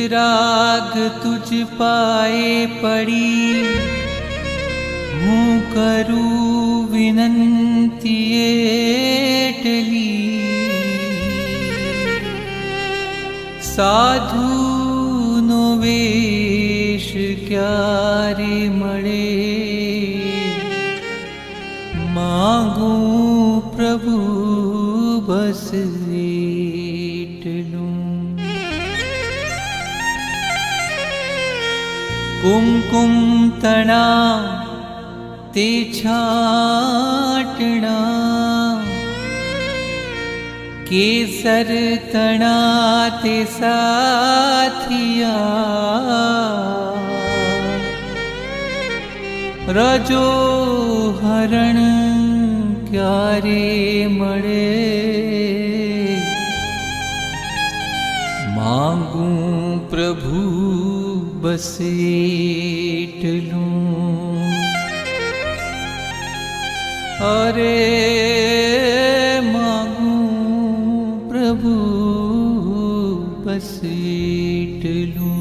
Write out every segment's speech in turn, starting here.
राग तुझ पाए पड़ी, हूँ करूँ विनंती एटली। साधु नो वेश क्यारे मळे, मांगू प्रभु बस एटलू। कुमकुम तना ते छाटना, केसर तना ते साथिया। रजो हरण क्यारे मळे, मांगू प्रभु बस एटलू। अरे मांगू प्रभु बस एटलू।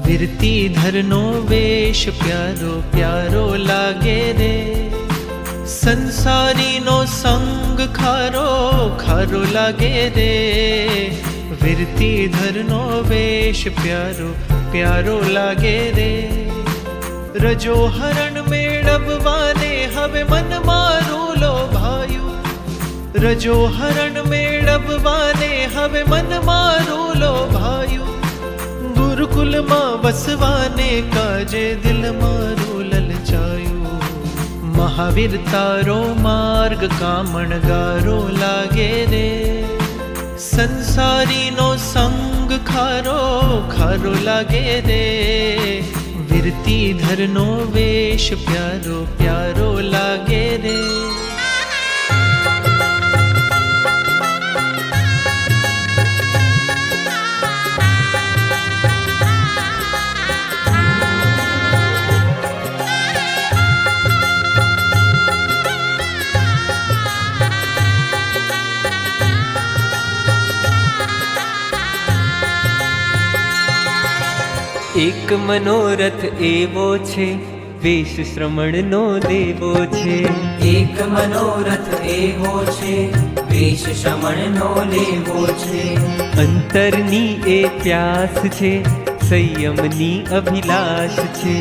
विरती धरनो वेश प्यारो प्यारो लागे रे, संसारी नो संग खारो खारो लागे रे। विरती धरनो वेश प्यारो प्यारो लागे रे, रजो हरण मेळववाने हवे मन मारू लो भायु। रजो हरण मेळववाने हवे मन मारू लो भायु। गुरुकुल मां वसवाने काजे दिल मारो ललचायो। महावीर तारो मार्ग कामणगारो लागे रे, संसारी नो संग खारो खारो लागे रे। विरती धरनो वेश प्यारो प्यारो लागे रे। एक मनोरथ एवो छे, वेश श्रमण नो देवो छे। एक मनोरथ एवो छे, वेश श्रमण नो लेवो छे। अंतरनी ए प्यास छे, संयमनी अभिलाष छे।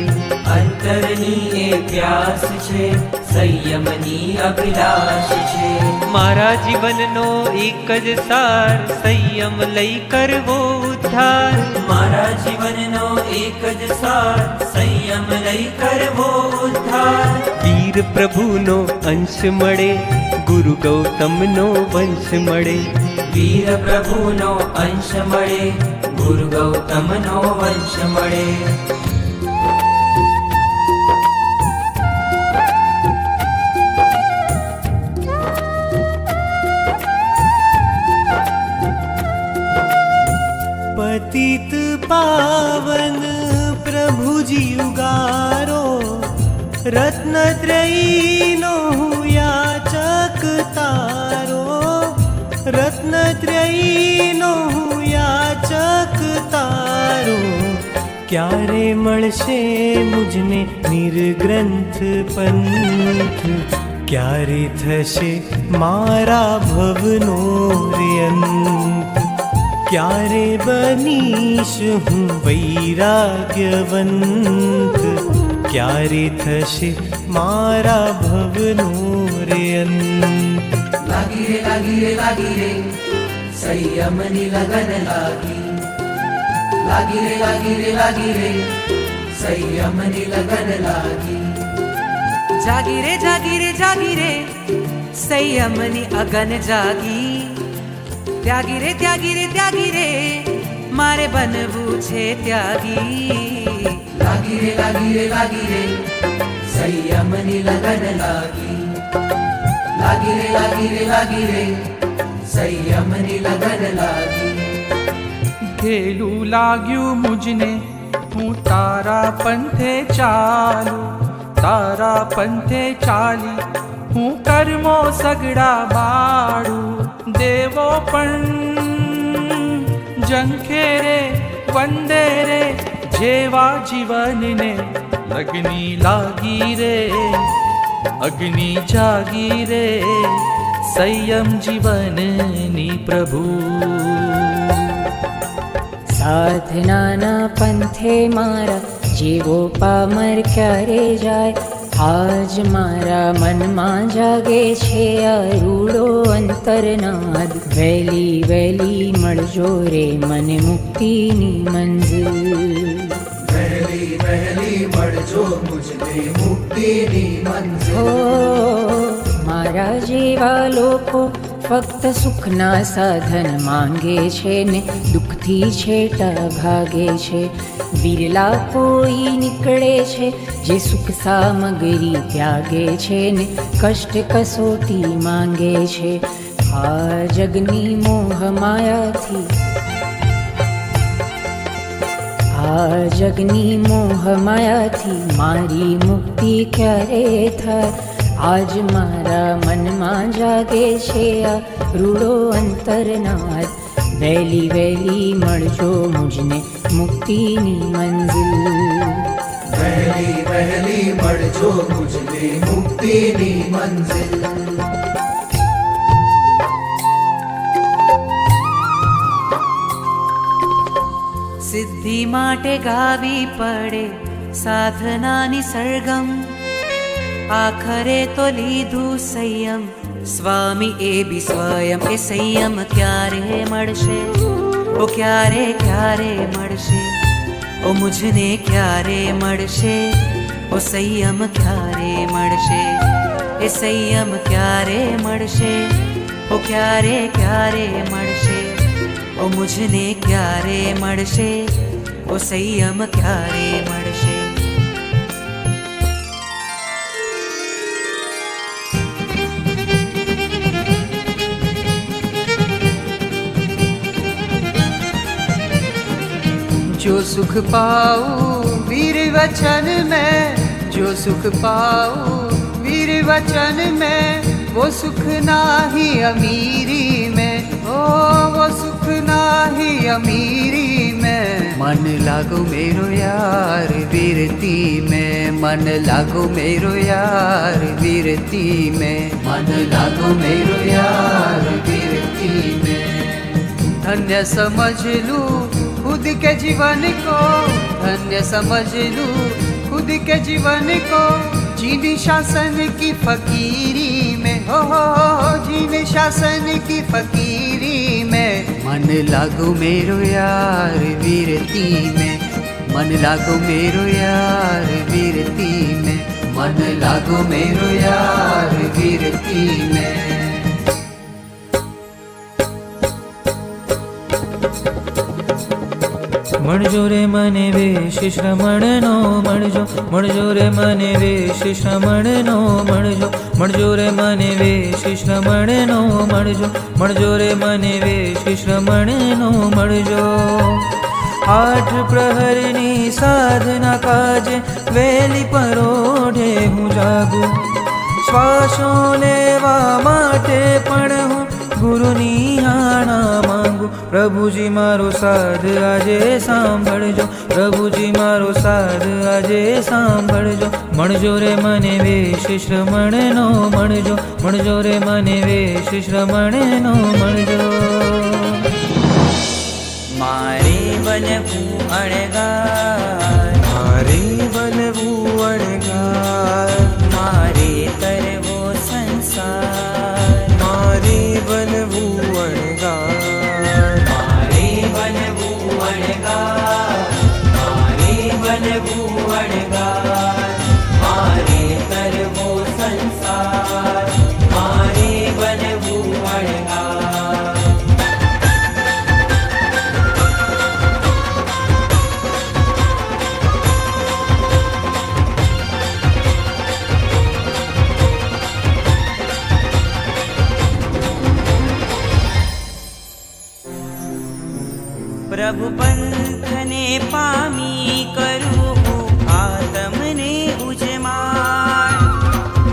अंतरनी ए प्यास छे, संयमनी अभिलाष छे। मारा जीवननो एक ज सार, संयम लई करवो उद्धार। मारा जीवननो एक ज सार, संयम लई करवो उद्धार। वीर प्रभुनो अंश मळे, गुरु गौतमनो वंश मळे। वीर प्रभुनो अंश मळे, गुरु गौतमनो वंश मळे। पतित पावन प्रभु जी उगारो, रत्नत्रयी नो याचक तारो। रत्नत्रयी नो याचक तारो, क्यारे मळशे मुझने निर्ग्रंथ पंथ। क्यारे थशे मारा भवनो रे अंत। क्यारे बनीश हूँ वैराग्यवंत। क्यारे थशे मारा भवनो रे अंत। લાગી રે લાગી રે લાગી રે સંયમની લગન લાગી. લાગી રે લાગી રે લાગી રે સંયમની લગન લાગી. જાગી રે જાગી રે જાગી રે સંયમની અગન જાગી. ત્યાગી રે ત્યાગી રે ત્યાગી રે મારે બનવું છે ત્યાગી. લાગી રે લાગી રે લાગી રે સંયમની લગન લાગી. લાગી રે લાગી રે લાગી રે સંયમની લગન લાગી. ઘેલું લાગ્યું મુજને હું તારા પંથે ચાલું. તારા પંથે ચાલી હું કર્મો સગડા બાળું. દેવો પણ જંખે રે વંદે રે જેવા જીવનને લગની લાગી રે અગ્નિ જાગી રે સંયમ જીવનની પ્રભુ. સાધનાના પંથે મારા જેવો પામર ક્યારે જાય. આજ મારા મનમાં જાગે છે અરૂડો અંતરનાદ. વહેલી વહેલી મળજો રે મને મુક્તિની મંજિલ. વહેલી વહેલી મળજો મુજને મુક્તિની મંજિલ. ઓ મારા જેવા લોકો ફક્ત સુખના સાધન માંગે છે ને દુઃખથી છેટા ભાગે છે. વિરલા કોઈ નીકળે છે જે સુખ સામગ્રી ત્યાગે છે ને કષ્ટ કસોટી માંગે છે. આ જગની મોહ માયાથી આ જગની મોહ માયાથી મારી મુક્તિ ક્યારે થાય. આજ મારા મનમાં જાગે છે આ રૂડો અંતરનાદ. વહેલી વહેલી મળજો મુજને મુક્તિની મંજિલ. વહેલી વહેલી મળજો મુજને મુક્તિની મંજિલ. સિદ્ધિ માટે ગાવી પડે સાધનાની સરગમ. આખરે તો લીધું સંયમ સ્વામી એ બી સ્વયં. એ સંયમ ક્યારે મળશે ઓ ક્યારે ક્યારે મળશે ઓ મુझને ક્યારે મળશે ઓ સંયમ ક્યારે મળશે. એ સંયમ ક્યારે મળશે ઓ ક્યારે ક્યારે મળશે ઓ મુझને ક્યારે મળશે ઓ સંયમ ક્યારે મળશે. जो सुख पाऊं वीर वचन में. जो सुख पाऊं वीर वचन में वो सुख नाही अमीरी में. ओ वो सुख नाही अमीरी में. मन लागो मेरो यार वीरती में. मन लागो मेरो यार वीरती में. मन लागो मेरो यार वीरती में. धन्य समझ लूं खुद के जीवन को. धन्य समझ लूं खुद के जीवन को. जीन शासन की फकीरी में. हो जीन शासन की फकीरी में. मन लागो मेरो यार वीरती में. मन लागो मेरो यार वीरती में. मन लागो मेरो यार वीरती में. મળજો રે મને વેશ શ્રમણનો મળજો. મળજો રે મને વેશ શ્રમણનો મળજો. મળજો રે મને વેશ શ્રમણનો મળજો. મળજો રે મને વેશ શ્રમણનો મળજો. આઠ પ્રહરની સાધના કાજે વેલી પરોઢે હું જાગું. શ્વાસો લેવા માટે પણ હું ગુરુની આણા માંગુ. પ્રભુજી મારો સાધ આજે સાંભળજો. પ્રભુજી મારો સાધ આજે સાંભળજો. મળજો રે મને વેશ શ્રમણનો મળજો. મળજો રે મને વેશ શ્રમણનો મળજો. મારે બનવું અણગાર. મારે બનવું અણગાર. મારે તરવો સંસાર. મારે પ્રભુ પંથને પામી કરું આ તમને ઉજમાર.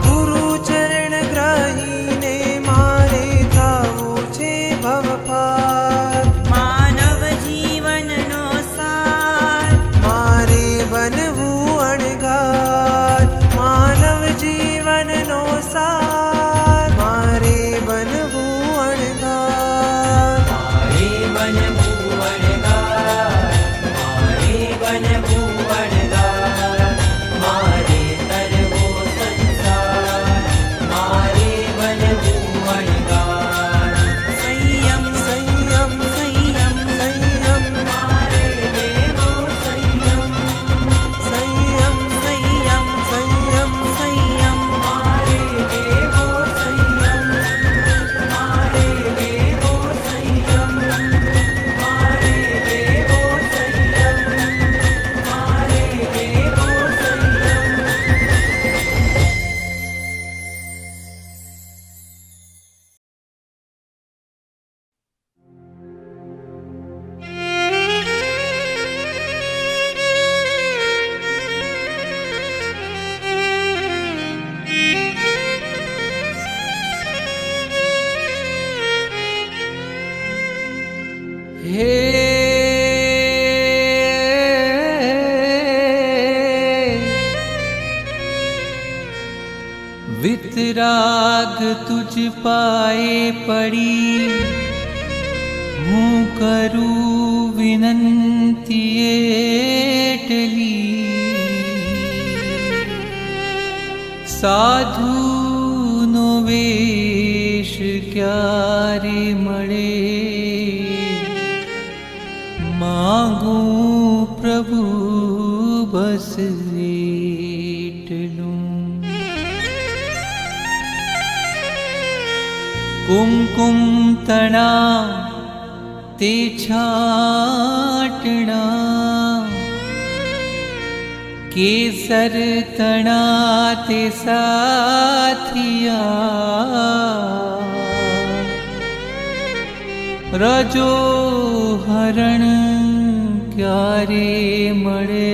ગુરુ ચરણ ગ્રહીને મારે થવું છે ભવપાર. માનવ જીવનનો સાર મારે બનવું અણઘાર. માનવ જીવનનો સાર મારે બનવું અણઘાર. મારે બનવું અણગાર, મારે બનવું અણગાર, મારે તરવો સંસાર, મારે બનવું અણગાર. સંયમ સંયમ સંયમ સંયમ મારે દેવો સંયમ, સંયમ સંયમ સંયમ સંયમ મારે દેવો સંયમ, મારે દેવો સંયમ, મારે દેવો સંયમ, મારે દેવો સંયમ. વિતરાગ તુજ પાએ પડી હું કરું વિનંતી એટલી. સાધુનો વેશ ક્યારે મળે માંગું પ્રભુ બસ એટલું. કુમકુમ તણા તે છાટણા, કેસર તણા તે સાથિયા. રજો હરણ ક્યારે મળે